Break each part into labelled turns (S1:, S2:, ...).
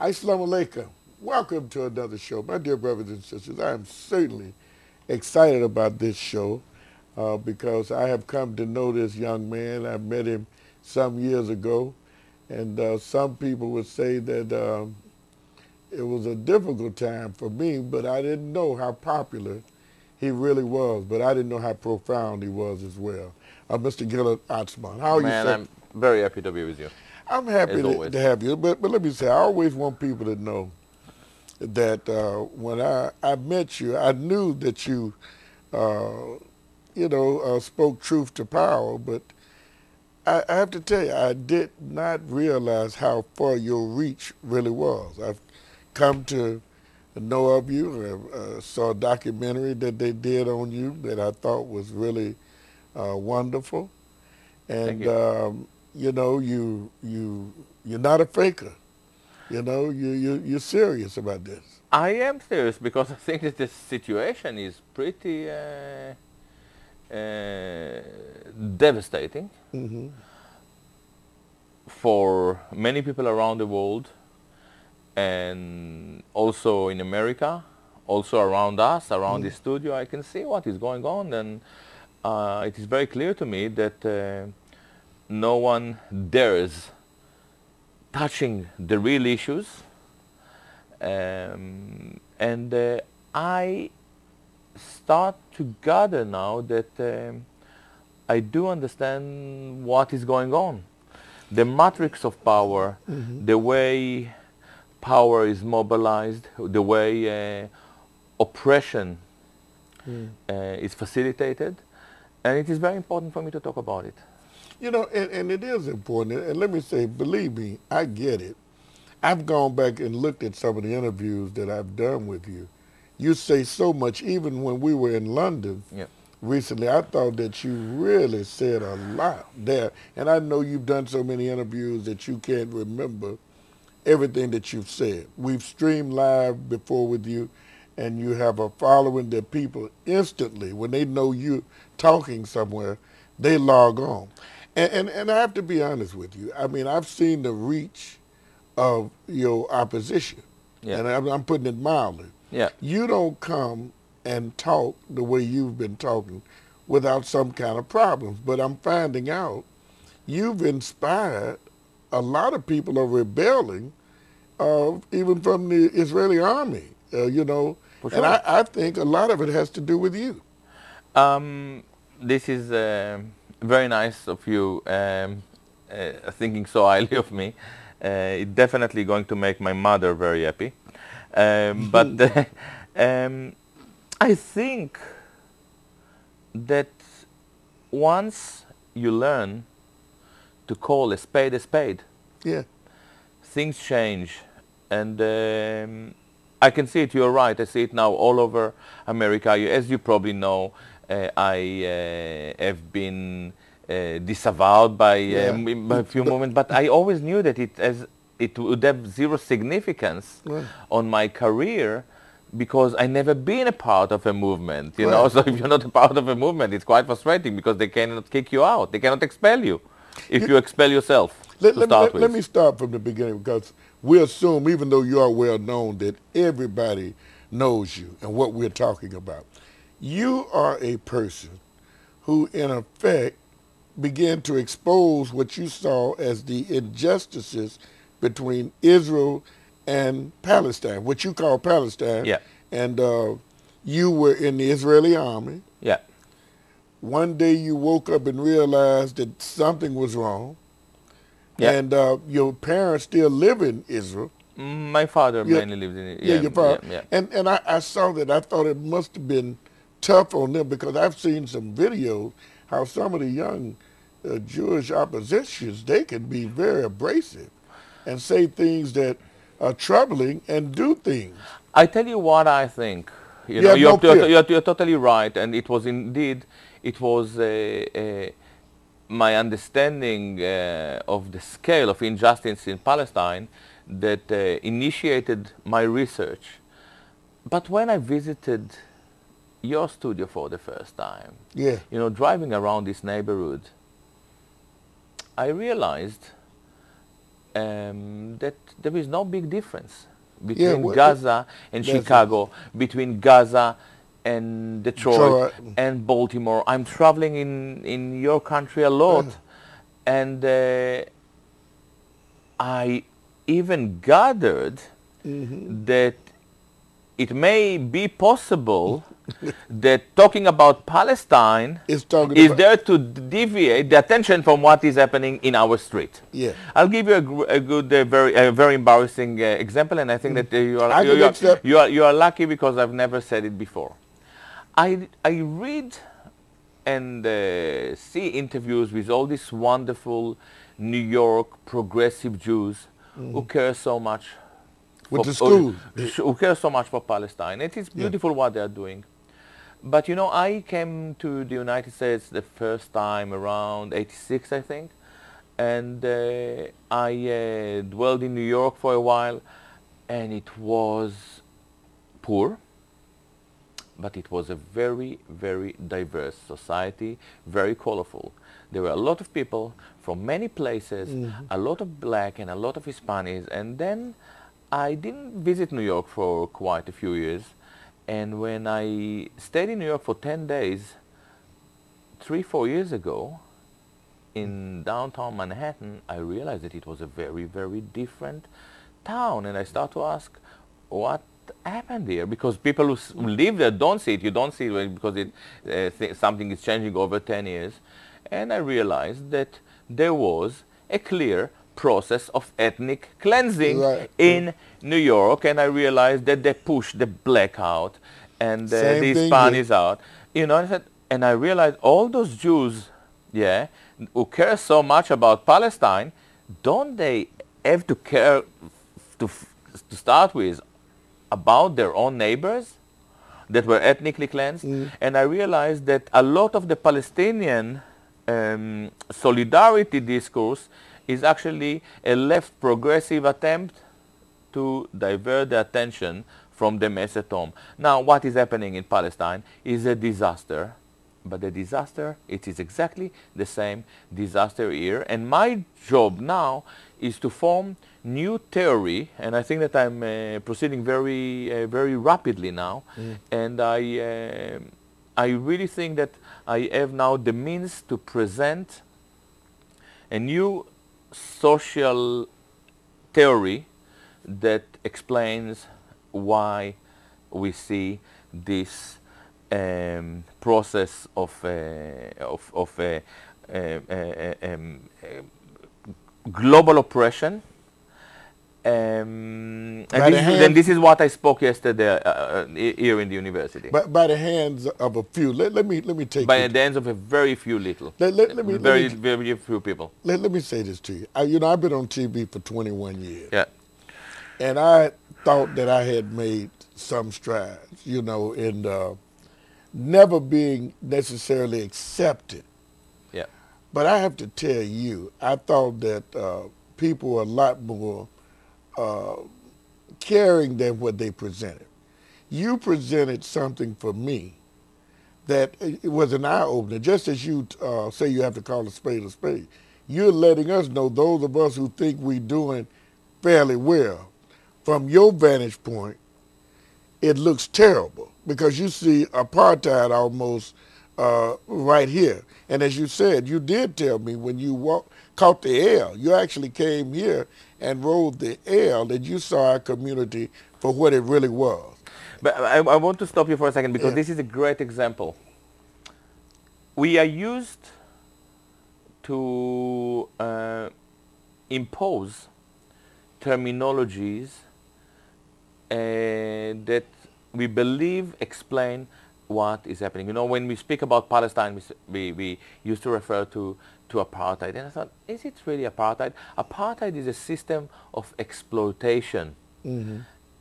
S1: Assalamu alaikum. Welcome to another show. My dear brothers and sisters, I am certainly excited about this show because I have come to know this young man. I met him some years ago, and some people would say that it was a difficult time for me, but I didn't know how popular he really was, but I didn't know how profound he was as well. Mr. Gilad Atzmon, how are you,
S2: Man,
S1: sir?
S2: I'm very happy to be with you,
S1: I'm happy
S2: as always.
S1: to have you, but let me say, I always want people to know that when I met you, I knew that you, spoke truth to power, but I have to tell you, I did not realize how far your reach really was. I've come to know of you, saw a documentary that they did on you that I thought was really wonderful.
S2: Thank
S1: And,
S2: you.
S1: you're not a faker. You're serious about this.
S2: I am serious because I think that the situation is pretty devastating
S1: Mm-hmm.
S2: for many people around the world, and also in America, also around us, around the studio. I can see what is going on, and it is very clear to me that no one dares touching the real issues, and I start to gather now that I do understand what is going on. The matrix of power, the way power is mobilized, the way oppression is facilitated, and it is very important for me to talk about it.
S1: And it is important. And let me say, believe me, I get it. I've gone back and looked at some of the interviews that I've done with you. You say so much, even when we were in London
S2: Yeah.
S1: recently, I thought that you really said a lot there. And I know you've done so many interviews that you can't remember everything that you've said. We've streamed live before with you, and you have a following that people instantly, when they know you talking somewhere, they log on. And I have to be honest with you. I mean, I've seen the reach of your opposition,
S2: Yeah.
S1: and I'm putting it mildly.
S2: Yeah.
S1: You don't come and talk the way you've been talking without some kind of problems. But I'm finding out you've inspired a lot of people are rebelling, even from the Israeli army,
S2: For
S1: And
S2: sure.
S1: I think a lot of it has to do with you.
S2: This is very nice of you thinking so highly of me. It's definitely going to make my mother very happy. But I think that once you learn to call a spade,
S1: Yeah.
S2: things change. And I can see it, you're right, I see it now all over America. As you probably know, I have been disavowed by a few moments, but I always knew that it would have zero significance
S1: Right.
S2: on my career because I never been a part of a movement, you
S1: Right.
S2: know. So if you're not a part of a movement, it's quite frustrating because they cannot kick you out. They cannot expel you if you expel yourself to start with.
S1: Let me start from the beginning because we assume, even though you are well known, that everybody knows you and what we're talking about. You are a person who, in effect, began to expose what you saw as the injustices between Israel and Palestine, what you call Palestine.
S2: Yeah.
S1: And you were in the Israeli army.
S2: Yeah.
S1: One day you woke up and realized that something was wrong.
S2: Yeah.
S1: And your parents still live in Israel.
S2: My father
S1: Yeah.
S2: mainly lives in it.
S1: Yeah, your father.
S2: Yeah.
S1: And I saw that. I thought it must have been tough on them because I've seen some videos how some of the young Jewish oppositions, they can be very abrasive and say things that are troubling and do things.
S2: I tell you what I think. You
S1: You
S2: know,
S1: have no fear.
S2: you're totally right, and it was indeed, it was my understanding of the scale of injustice in Palestine that initiated my research. But when I visited your studio for the first time,
S1: Yeah.
S2: you know, driving around this neighborhood, I realized that there is no big difference
S1: Yeah,
S2: between Gaza and
S1: that's
S2: Chicago, between Gaza and Detroit
S1: Detroit.
S2: and Baltimore. I'm traveling in your country a lot, and I even gathered that it may be possible that talking about Palestine
S1: It's talking
S2: is
S1: about,
S2: there to deviate the attention from what is happening in our street.
S1: yeah.
S2: I'll give you a good, very embarrassing example, and I think that
S1: I can accept.
S2: you are lucky because I've never said it before. I read and see interviews with all these wonderful New York progressive Jews who care so much
S1: With the schools.
S2: who care so much for Palestine. It is beautiful what they are doing. But you know, I came to the United States the first time around '86, I think, and I dwelled in New York for a while, and it was poor, but it was a very, very diverse society, very colorful. There were a lot of people from many places, a lot of black and a lot of Hispanics, and then I didn't visit New York for quite a few years, and when I stayed in New York for 10 days, 3-4 years ago, in downtown Manhattan, I realized that it was a very, very different town, and I started to ask, what happened here? Because people who live there don't see it. You don't see it because something is changing over 10 years. And I realized that there was a clear process of ethnic cleansing in New York, and I realized that they pushed the black out and the Hispanics out. You know, and I realized all those Jews, who care so much about Palestine, don't they have to care to start with about their own neighbors that were ethnically cleansed? And I realized that a lot of the Palestinian solidarity discourse is actually a left progressive attempt to divert the attention from the mess at home. Now, what is happening in Palestine is a disaster, but the disaster, it is exactly the same disaster here. And my job now is to form new theory, and I think that I'm proceeding very rapidly now, and I really think that I have now the means to present a new social theory that explains why we see this process of global oppression. And this is what I spoke yesterday here in the university.
S1: By the hands of a few. Let me take.
S2: By the hands of a very few little. Very few people.
S1: Let me say this to you. You know, I've been on TV for 21 years.
S2: Yeah.
S1: And I thought that I had made some strides, you know, in never being necessarily accepted.
S2: Yeah.
S1: But I have to tell you, I thought that people were a lot more caring than what they presented. You presented something for me that it was an eye-opener. Just as you say you have to call a spade, you're letting us know, those of us who think we're doing fairly well, from your vantage point, it looks terrible because you see apartheid almost right here. And as you said, you did tell me when you caught the L, you actually came here and rode the L, that you saw our community for what it really was.
S2: But I want to stop you for a second because this is a great example. We are used to impose terminologies that we believe explain what is happening. You know, when we speak about Palestine, we used to refer to apartheid. And I thought, is it really apartheid? Apartheid is a system of exploitation,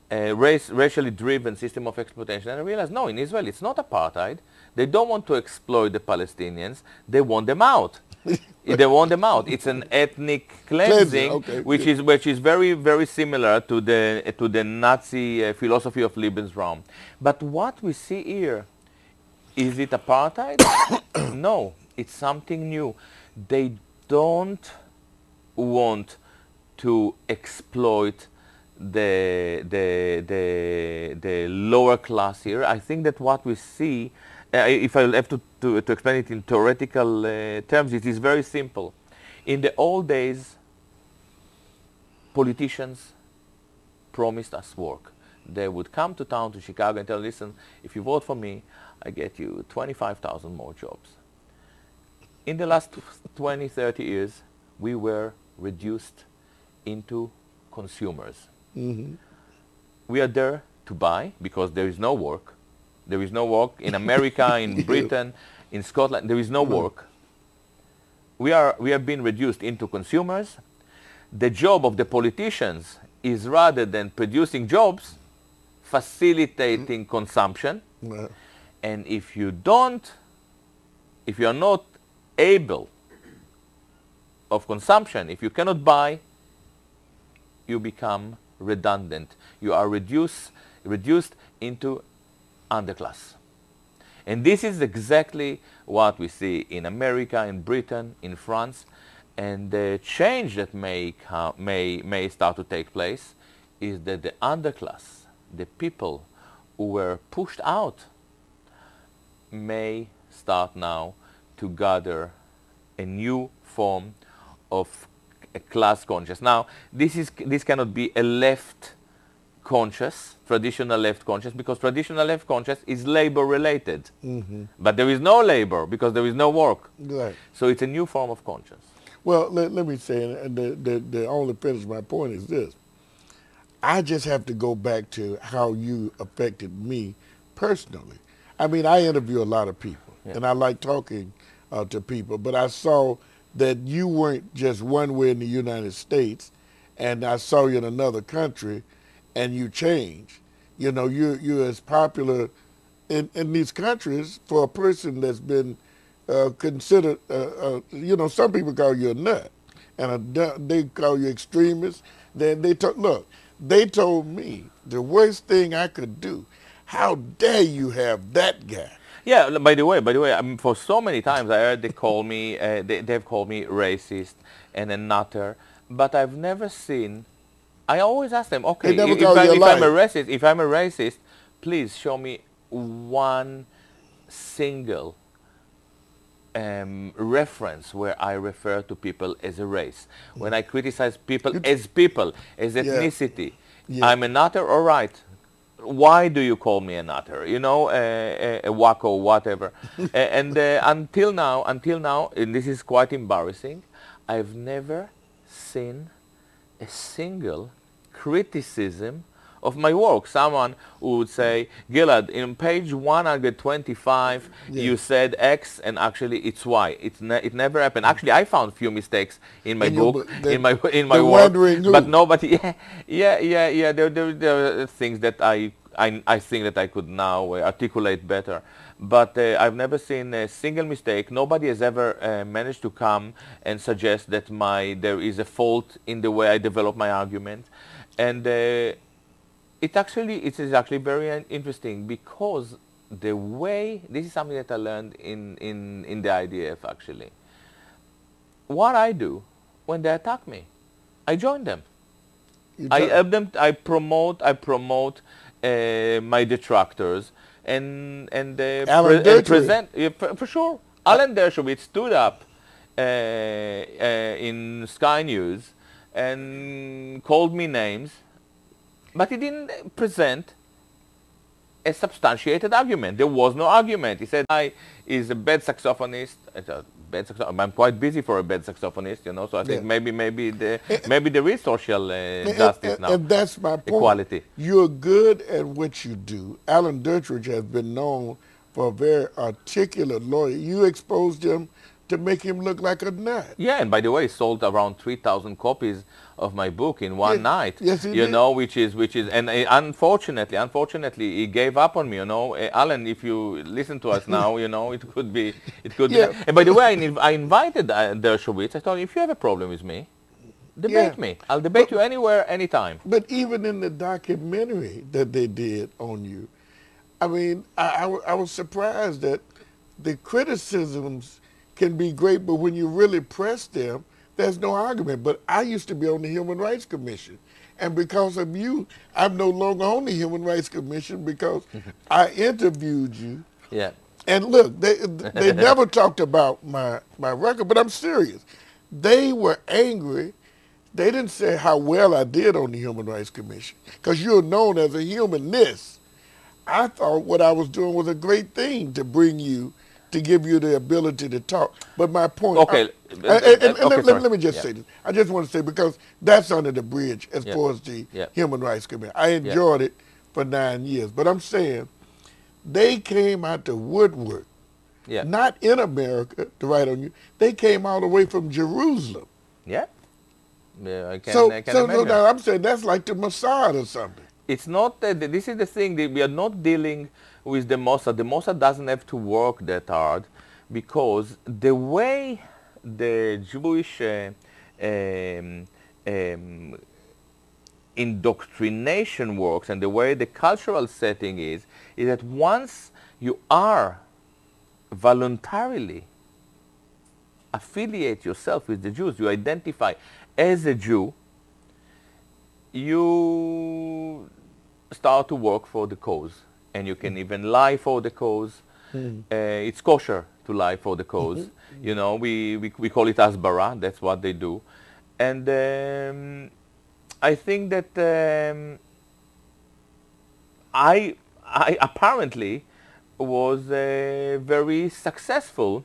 S2: a racially driven system of exploitation. And I realized, no, in Israel, it's not apartheid. They don't want to exploit the Palestinians. They want them out. They want them out. It's an ethnic cleansing, which is very, very similar to the Nazi philosophy of Lebensraum. But what we see here, is it apartheid? No, it's something new. They don't want to exploit the lower class here. I think that what we see, if I have to explain it in theoretical terms, it is very simple. In the old days, politicians promised us work. They would come to town, to Chicago, and tell, listen, if you vote for me, I get you 25,000 more jobs. In the last 20, 30 years, we were reduced into consumers.
S1: Mm-hmm.
S2: We are there to buy because there is no work. There is no work in America, in Britain, in Scotland. There is no work. We have been reduced into consumers. The job of the politicians is, rather than producing jobs, facilitating consumption. And if you are not able of consumption, if you cannot buy, you become redundant. You are reduced into underclass. And this is exactly what we see in America, in Britain, in France. And the change that may start to take place is that the underclass, the people who were pushed out, may start now to gather a new form of a class conscious. Now, this cannot be a left conscious, traditional left conscious, because traditional left conscious is labor related. Mm-hmm. But there is no labor because there is no work.
S1: Right.
S2: So it's a new form of conscience.
S1: Well, let me say, and the only finish my point is this. I just have to go back to how you affected me personally. I mean, I interview a lot of people, and I like talking to people, but I saw that you weren't just one way in the United States, and I saw you in another country, and you changed. You know, you're as popular in these countries for a person that's been considered, you know, some people call you a nut, and they call you extremist. Then they told me the worst thing I could do. How dare you have that guy?
S2: Yeah. By the way, I mean, for so many times I heard they call me, they've called me racist and a nutter, but I've never seen. I always ask them, okay, if I'm a racist, please show me one single reference where I refer to people as a race. When I criticize people, as ethnicity, I'm a nutter, all right. Why do you call me a nutter? You know, a wacko, whatever. And until now, and this is quite embarrassing, I've never seen a single criticism of my work. Someone who would say, Gilad, in page 125, you said X, and actually it's Y. It never happened. Actually, I found few mistakes in my book, in my work, but nobody. There are things that I think that I could now articulate better. But I've never seen a single mistake. Nobody has ever managed to come and suggest that there is a fault in the way I develop my argument, and it is actually very interesting, because the way, this is something that I learned in the IDF actually. What I do when they attack me, I join them. I help them. I promote my detractors and present for sure. Alan Dershowitz stood up in Sky News and called me names. But he didn't present a substantiated argument. There was no argument. He said, I is a bad saxophonist. I'm quite busy for a bad saxophonist, you know, so I think maybe there is social justice now.
S1: And that's my point.
S2: Equality.
S1: You're good at what you do. Alan Dershowitz has been known for a very articulate lawyer. You exposed him to make him look like a nut.
S2: Yeah, and by the way, he sold around 3,000 copies of my book in one night.
S1: Yes, he
S2: you
S1: did.
S2: know, which is, and unfortunately, he gave up on me. You know, Alan, if you listen to us now, you know, it could be. And by the way, I invited Dershowitz. I told him, if you have a problem with me, debate me. I'll debate you anywhere, anytime.
S1: But even in the documentary that they did on you, I mean, I was surprised that the criticisms can be great, but when you really press them, there's no argument. But I used to be on the Human Rights Commission. And because of you, I'm no longer on the Human Rights Commission because I interviewed you.
S2: Yeah.
S1: And look, they never talked about my record, but I'm serious. They were angry. They didn't say how well I did on the Human Rights Commission because you're known as a humanist. I thought what I was doing was a great thing to bring you, to give you the ability to talk. But my point...
S2: Okay.
S1: Let me just say this. I just want to say, because that's under the bridge as far as the Human Rights Commission. I enjoyed it for 9 years. But I'm saying they came out the woodwork, not in America, to write on you. They came all the way from Jerusalem.
S2: Yeah. Yeah, I can
S1: so
S2: imagine.
S1: No, I'm saying that's like the Mossad or something.
S2: It's not that, this is the thing, that we are not dealing with the Mossad. The Mossad doesn't have to work that hard because the way the Jewish indoctrination works and the way the cultural setting is that once you are voluntarily affiliate yourself with the Jews, you identify as a Jew, you start to work for the cause, and you can even lie for the cause. It's kosher to lie for the cause. You know, we call it asbara. That's what they do, and I think that I apparently was very successful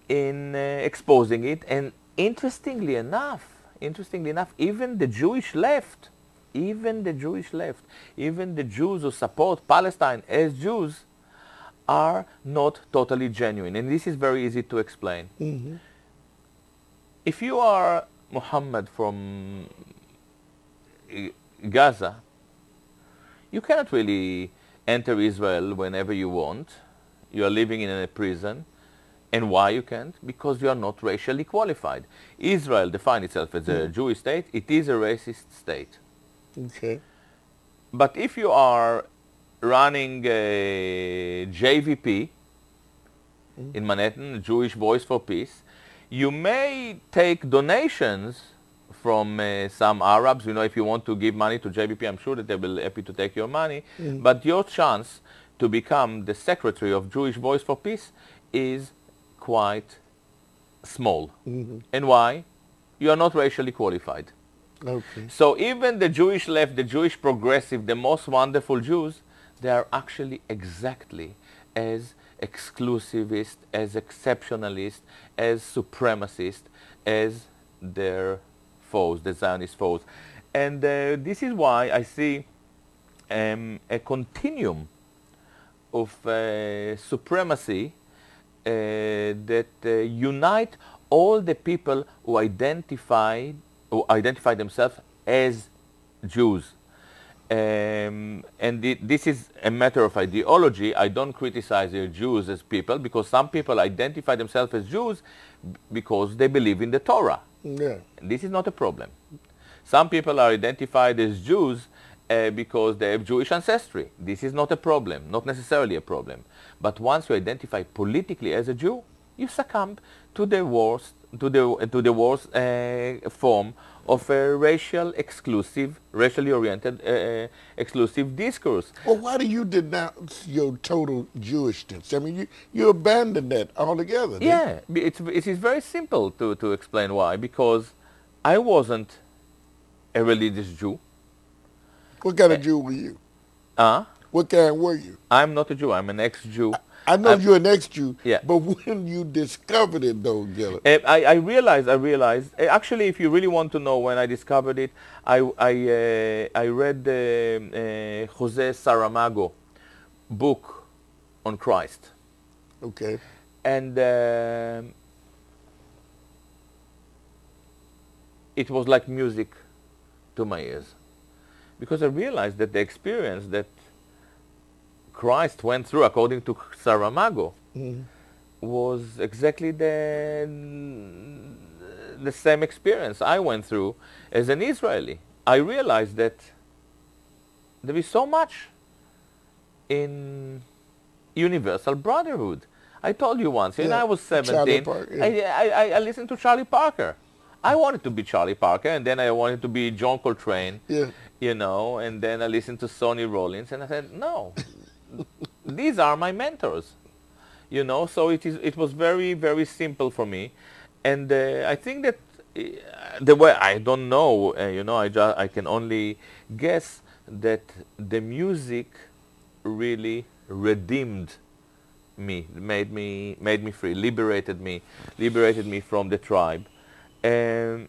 S2: in exposing it, and interestingly enough, even the Jewish left, even the Jews who support Palestine as Jews are not totally genuine. And this is very easy to explain. If you are Muhammad from Gaza, you cannot really enter Israel whenever you want. You are living in a prison. And why you can't? Because you are not racially qualified. Israel defines itself as a Jewish state. It is a racist state.
S1: Okay.
S2: But if you are running a JVP in Manhattan, Jewish Voice for Peace, you may take donations from some Arabs. You know, if you want to give money to JVP, I'm sure that they will be happy to take your money. But your chance to become the secretary of Jewish Voice for Peace is quite small. And why? You are not racially qualified.
S1: Okay.
S2: So even the Jewish left, the Jewish progressive, the most wonderful Jews, they are actually exactly as exclusivist, as exceptionalist, as supremacist as their foes, the Zionist foes. And this is why I see a continuum of supremacy that unite all the people who identify themselves as Jews. And this is a matter of ideology. I don't criticize the Jews as people, because some people identify themselves as Jews because they believe in the Torah.
S1: Yeah.
S2: And this is not a problem. Some people are identified as Jews because they have Jewish ancestry. This is not a problem, not necessarily a problem. But once you identify politically as a Jew, you succumb to the worst, form of a racially oriented, exclusive discourse.
S1: Well, why do you denounce your total Jewishness? I mean, you abandon that altogether.
S2: Yeah, it is very simple to explain why. Because I wasn't a religious Jew.
S1: What kind of Jew were you? What kind were you?
S2: I'm not a Jew. I'm an ex-Jew.
S1: I know you're an ex-Jew,
S2: yeah.
S1: But when you discovered it, though, Gilad?
S2: I realized, actually, if you really want to know when I discovered it, I read Jose Saramago book on Christ.
S1: Okay.
S2: And it was like music to my ears. Because I realized that the experience that Christ went through, according to Saramago, was exactly the same experience I went through as an Israeli. I realized that there is so much in universal brotherhood. I told you once, when I was 17,
S1: Parker, yeah.
S2: I listened to Charlie Parker. I wanted to be Charlie Parker, and then I wanted to be John Coltrane,
S1: Yeah.
S2: you know, and then I listened to Sonny Rollins, and I said, no, these are my mentors, you know. So it was very, very simple for me, and I think that the way, I don't know, you know, I can only guess that the music really redeemed me, made me free, liberated me from the tribe. And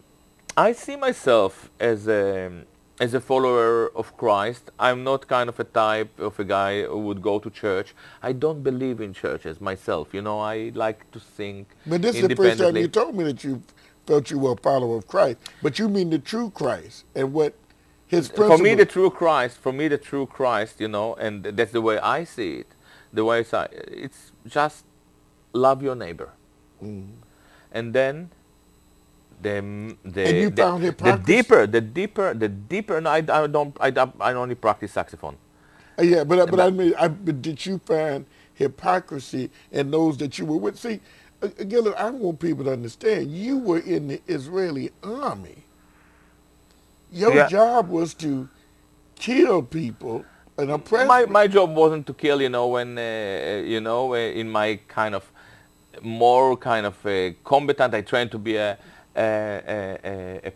S2: I see myself as a follower of Christ. I'm not kind of a type of a guy who would go to church. I don't believe in churches myself. You know, I like to think
S1: But this is the first time
S2: independently.
S1: you told me that you felt you were a follower of Christ. But you mean the true Christ and what his principles.
S2: For me, the true Christ, you know, and that's the way I see it. The way it's just love your neighbor, and then
S1: And you found hypocrisy?
S2: the deeper. No, I only practice saxophone.
S1: Yeah, but I mean, but did you find hypocrisy in those that you were with? See, Gilad, I want people to understand, you were in the Israeli army. Your job was to kill people and oppress people.
S2: My job wasn't to kill, you know, when you know, in my kind of more kind of combatant, I trained to be a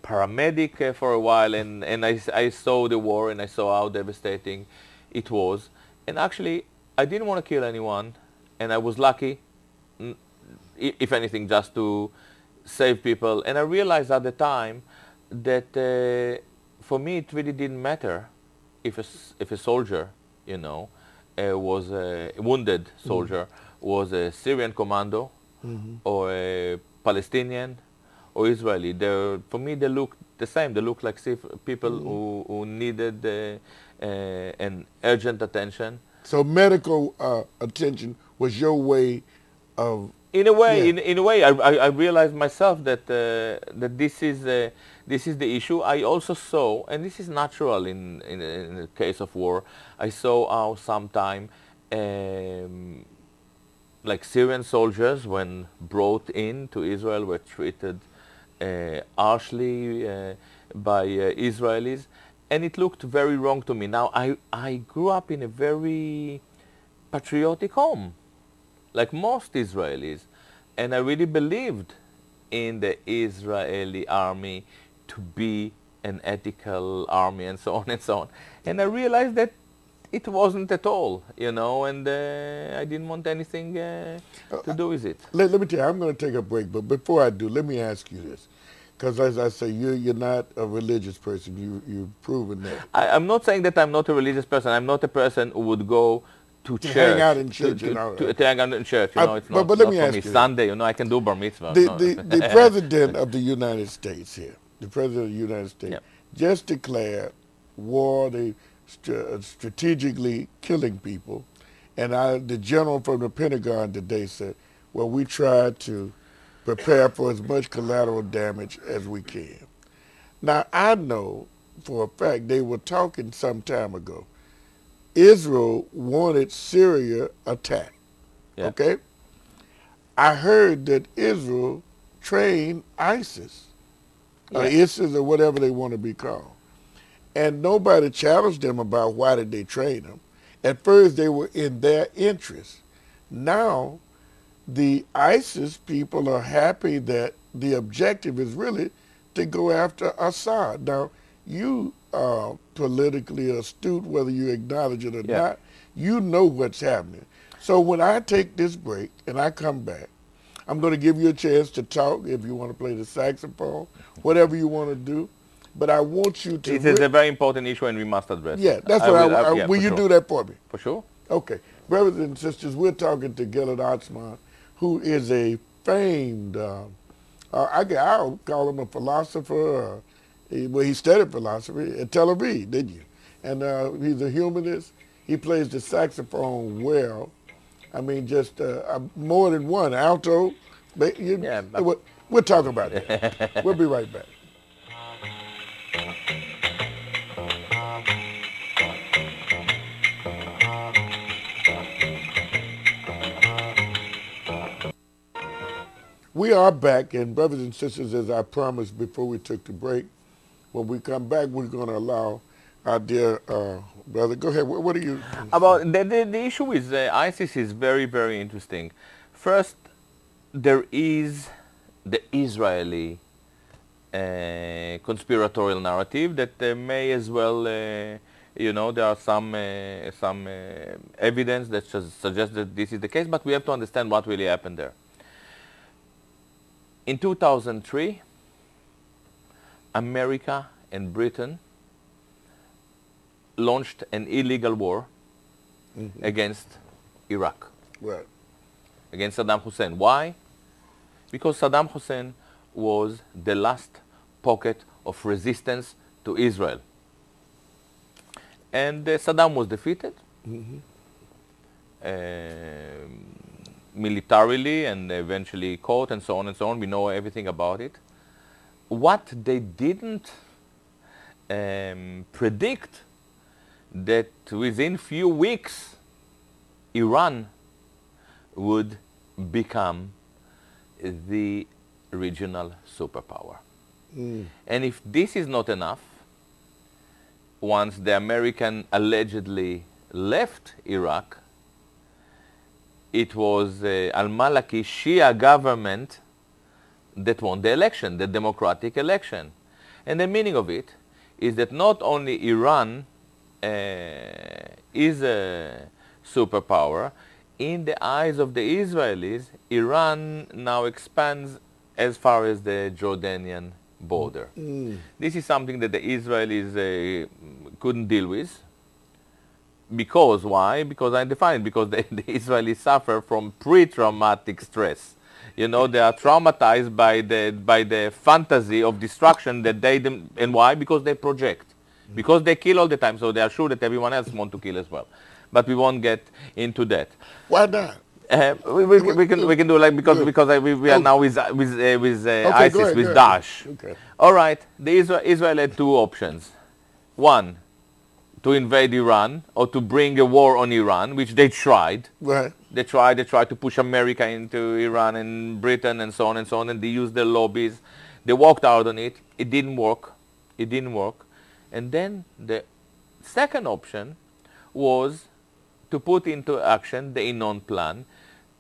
S2: paramedic for a while, and I saw the war, and I saw how devastating it was. And actually, I didn't want to kill anyone, and I was lucky, if anything, just to save people. And I realized at the time that for me it really didn't matter if a soldier, you know, was a wounded soldier, was a Syrian commando, or a Palestinian or Israeli. For me, they looked the same. They looked like people who needed an urgent attention.
S1: So medical attention was your way of...
S2: In a way, I realized myself that that this is the issue. I also saw, and this is natural in the case of war, I saw how sometime like Syrian soldiers, when brought into Israel, were treated harshly by Israelis, and it looked very wrong to me. Now, I grew up in a very patriotic home, like most Israelis, and I really believed in the Israeli army to be an ethical army, and so on and so on. And I realized that it wasn't at all, you know, and I didn't want anything to do with it.
S1: Let me tell you, I'm going to take a break, but before I do, let me ask you this. Because as I say, you're not a religious person. You've proven that.
S2: I'm not saying that I'm not a religious person. I'm not a person who would go to church.
S1: Hang out in church.
S2: To hang out in church, you know, it's not,
S1: but let
S2: not
S1: me
S2: for
S1: ask
S2: me.
S1: you
S2: Sunday, you know, I can do bar mitzvah.
S1: The President of the United States here, the President of the United States, just declared war. They strategically killing people. And the general from the Pentagon today said, well, we tried to prepare for as much collateral damage as we can. Now, I know for a fact they were talking some time ago. Israel wanted Syria attacked, okay? I heard that Israel trained ISIS, or ISIS or whatever they want to be called. And nobody challenged them about why did they train them. At first, they were in their interest. Now, the ISIS people are happy that the objective is really to go after Assad. Now, you are politically astute, whether you acknowledge it or not. You know what's happening. So when I take this break and I come back, I'm going to give you a chance to talk if you want to play the saxophone, whatever you want to do. But I want you to...
S2: It is a very important issue and we must address it.
S1: Yeah, that's what will you do that for me?
S2: For sure.
S1: Okay. Brothers and sisters, we're talking to Gilad Atzmon, who is a famed, I'll call him a philosopher. Well, he studied philosophy at Tel Aviv, didn't you? And he's a humanist. He plays the saxophone well. I mean, just more than one. Alto. We'll talk about that. We'll be right back. We we are back, and brothers and sisters, as I promised before we took the break, when we come back, we're going to allow our dear brother. Go ahead. What are you?
S2: About the issue with ISIS is very, very interesting. First, there is the Israeli conspiratorial narrative that may as well, you know, there are some evidence that suggests that this is the case, but we have to understand what really happened there. In 2003, America and Britain launched an illegal war against Iraq,
S1: Right.
S2: against Saddam Hussein. Why? Because Saddam Hussein was the last pocket of resistance to Israel. And Saddam was defeated militarily and eventually caught and so on and so on. We know everything about it. What they didn't predict that within few weeks Iran would become the regional superpower. And if this is not enough, once the American allegedly left Iraq, it was al-Maliki Shia government that won the election, the democratic election. And the meaning of it is that not only Iran is a superpower, in the eyes of the Israelis, Iran now expands as far as the Jordanian border. This is something that the Israelis couldn't deal with. Because why? Because I define it, because the Israelis suffer from pre-traumatic stress. You know, they are traumatized by the fantasy of destruction that they, and why? Because they project. Because they kill all the time, so they are sure that everyone else wants to kill as well. But we won't get into that.
S1: Why not?
S2: We can do like because we are now with ISIS, with Daesh.
S1: Okay.
S2: All right, Israel had two options. One, to invade Iran or to bring a war on Iran, which they tried.
S1: Right.
S2: They tried to push America into Iran and Britain and so on, and they used their lobbies. They walked out on it. It didn't work. It didn't work. And then the second option was to put into action the Inon plan,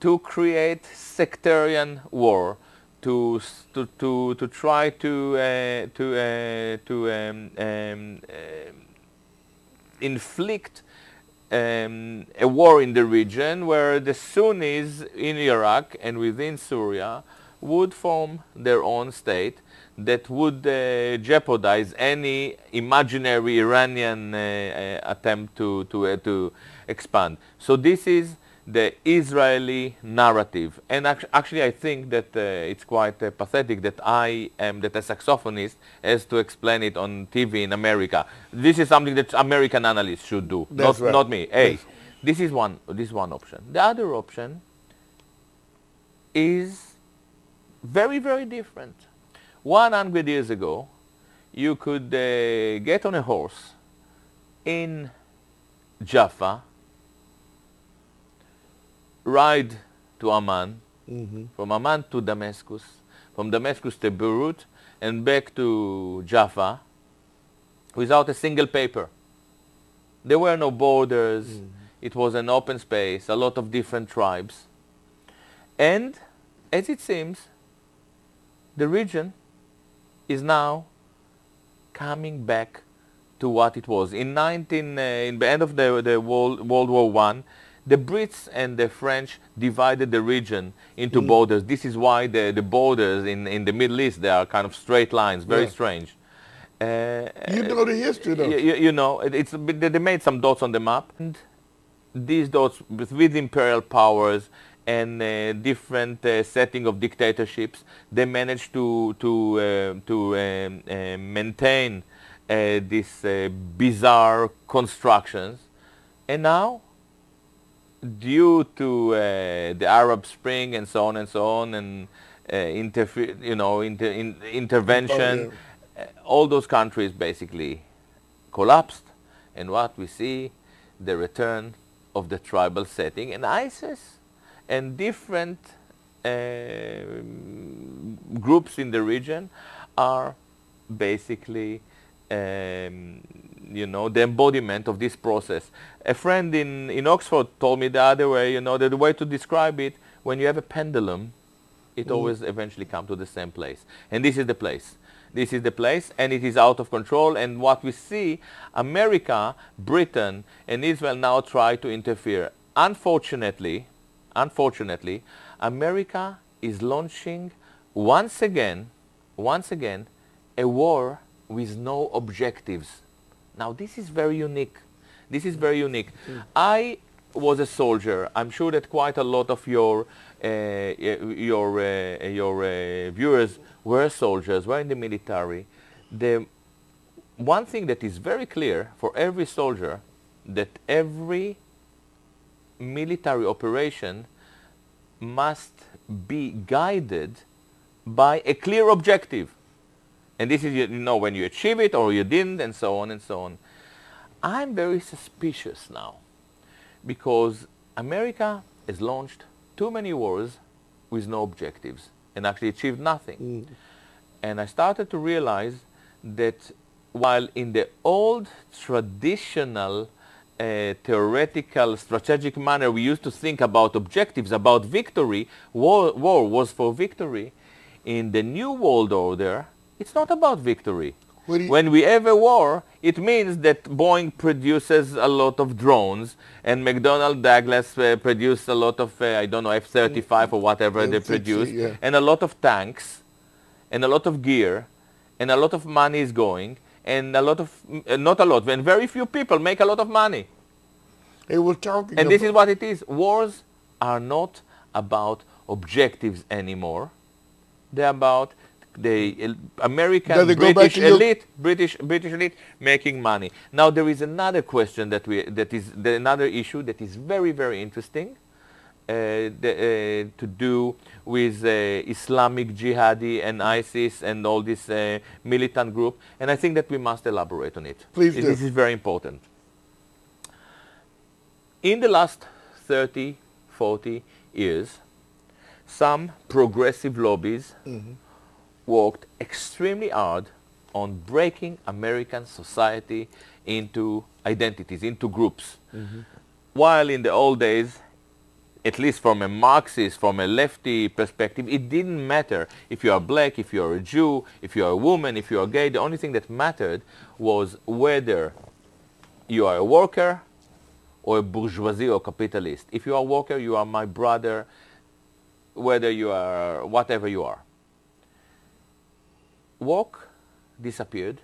S2: to create sectarian war, to try to inflict a war in the region where the Sunnis in Iraq and within Syria would form their own state that would jeopardize any imaginary Iranian attempt to expand. So this is the Israeli narrative. And actually I think that it's quite pathetic that I am, that a saxophonist has to explain it on TV in America. This is something that American analysts should do, not me. Hey, this is one option. The other option is very, very different. 100 years ago, you could get on a horse in Jaffa, ride to Amman, from Amman to Damascus, from Damascus to Beirut, and back to Jaffa without a single paper. There were no borders. It was an open space, a lot of different tribes. And as it seems, the region is now coming back to what it was. In the end of the World War I, the Brits and the French divided the region into borders. This is why the borders in the Middle East, they are kind of straight lines, very strange.
S1: You know the history, though.
S2: You know, they made some dots on the map. And these dots with imperial powers and different setting of dictatorships, they managed to maintain these bizarre constructions. And now, due to the Arab Spring and so on, and intervention, all those countries basically collapsed. And what we see, the return of the tribal setting, and ISIS and different groups in the region are basically, you know, the embodiment of this process. A friend in Oxford told me the other way, you know, that the way to describe it, when you have a pendulum, it always eventually comes to the same place. And this is the place. This is the place, and it is out of control. And what we see, America, Britain, and Israel now try to interfere. Unfortunately, America is launching once again, a war with no objectives. Now, this is very unique. This is very unique. I was a soldier. I'm sure that quite a lot of your viewers were soldiers, were in the military. The one thing that is very clear for every soldier, that every military operation must be guided by a clear objective. And this is, you know, when you achieve it or you didn't, and so on and so on. I'm very suspicious now because America has launched too many wars with no objectives and actually achieved nothing. And I started to realize that while in the old traditional theoretical strategic manner we used to think about objectives, about victory, war was for victory, in the new world order it's not about victory. When we have a war, it means that Boeing produces a lot of drones and McDonnell Douglas produce a lot of, I don't know, F-35 or whatever they produce, and a lot of tanks, and a lot of gear, and a lot of money is going, and a lot of, not a lot, when very few people make a lot of money.
S1: They were talking
S2: and this is what it is. Wars are not about objectives anymore. They're about the American British elite making money. Now there is another question another issue that is very, very interesting to do with Islamic Jihadi and ISIS and all this militant group, and I think that we must elaborate on it.
S1: Please do.
S2: This is very important. In the last 30, 40 years, some progressive lobbies worked extremely hard on breaking American society into identities, into groups. While in the old days, at least from a Marxist, from a lefty perspective, it didn't matter if you are black, if you are a Jew, if you are a woman, if you are gay. The only thing that mattered was whether you are a worker or a bourgeoisie or capitalist. If you are a worker, you are my brother, whether you are whatever you are. Work disappeared.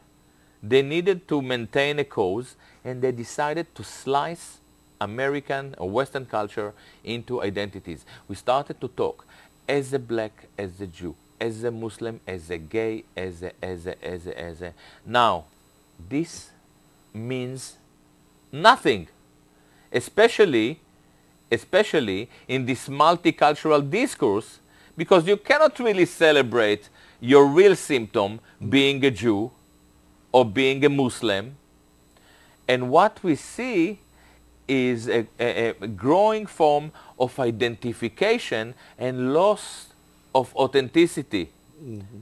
S2: They needed to maintain a cause, and they decided to slice American or Western culture into identities. We started to talk as a black, as a Jew, as a Muslim, as a gay, as a. Now, this means nothing, especially in this multicultural discourse, because you cannot really celebrate your real symptom being a Jew or being a Muslim. And what we see is a growing form of identification and loss of authenticity.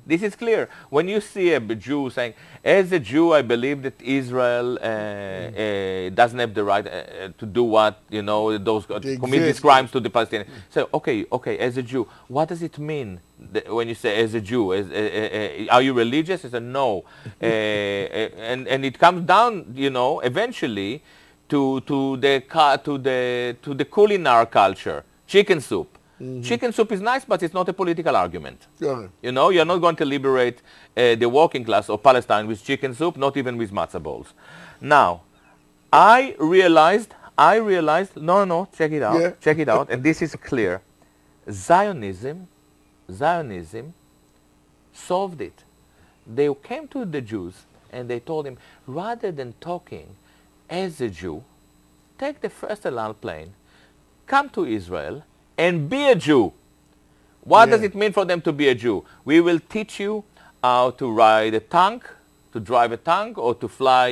S2: This is clear. When you see a Jew saying, as a Jew, I believe that Israel doesn't have the right to do what, you know, those commit these crimes to the Palestinians. So, okay, as a Jew, what does it mean when you say as a Jew? Are you religious? I said, no. And it comes down, you know, eventually to the culinary culture, chicken soup. Chicken soup is nice, but it's not a political argument. You know, you're not going to liberate the working class of Palestine with chicken soup, not even with matzah balls. Now, I realized, no, check it out, and this is clear. Zionism solved it. They came to the Jews and they told him, rather than talking as a Jew, take the first El Al plane, come to Israel, and be a Jew. What does it mean for them to be a Jew? We will teach you how to ride a tank, to drive a tank, or to fly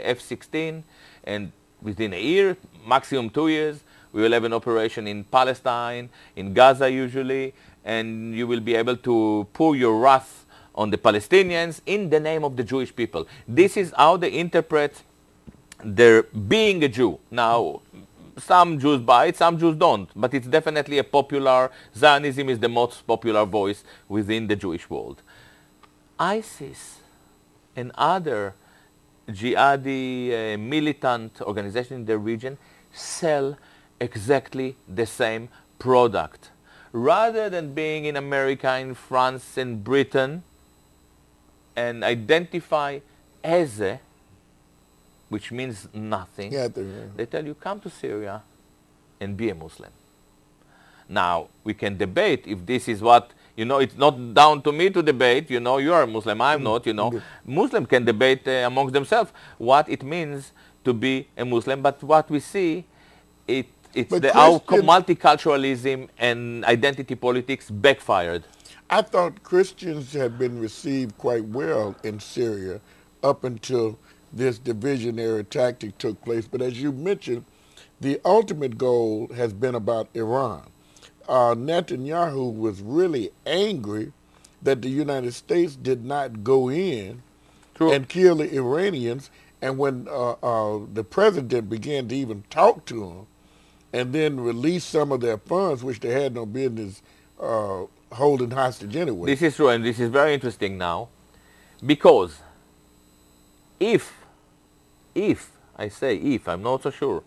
S2: F-16, and within a year, maximum 2 years, we will have an operation in Palestine, in Gaza usually, and you will be able to pour your wrath on the Palestinians in the name of the Jewish people. This is how they interpret their being a Jew. Now, some Jews buy it, some Jews don't, but it's definitely a popular, Zionism is the most popular voice within the Jewish world. ISIS and other jihadi militant organizations in the region sell exactly the same product. Rather than being in America, in France and Britain and identify as a, which means nothing, they tell you, come to Syria and be a Muslim. Now, we can debate if this is what, you know, it's not down to me to debate, you know, you are a Muslim, I'm not, you know. Muslims can debate amongst themselves what it means to be a Muslim, but what we see, it's how multiculturalism and identity politics backfired.
S1: I thought Christians had been received quite well in Syria up until this divisionary tactic took place. But as you mentioned, the ultimate goal has been about Iran. Netanyahu was really angry that the United States did not go in and kill the Iranians. And when the president began to even talk to them and then release some of their funds, which they had no business holding hostage anyway.
S2: This is true, and this is very interesting now, because if, I say if, I'm not so sure,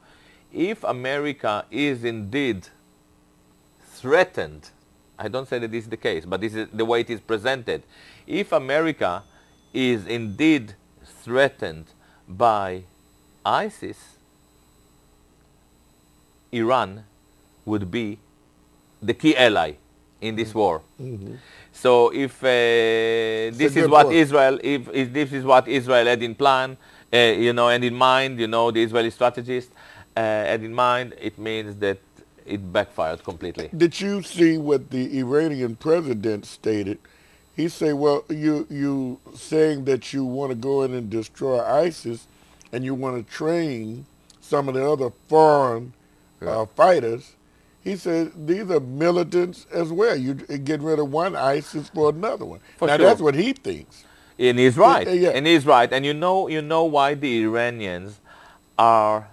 S2: if America is indeed threatened, I don't say that this is the case, but this is the way it is presented. If America is indeed threatened by ISIS, Iran would be the key ally in this war. So if this is what Israel, if this is what Israel had in plan, you know, and in mind, you know, the Israeli strategists had in mind, it means that it backfired completely.
S1: Did you see what the Iranian president stated? He said, well, you saying that you want to go in and destroy ISIS and you want to train some of the other foreign fighters. He said these are militants as well. You get rid of one ISIS for another one. Now that's what he thinks.
S2: And he's right. And he's right. And you know why the Iranians are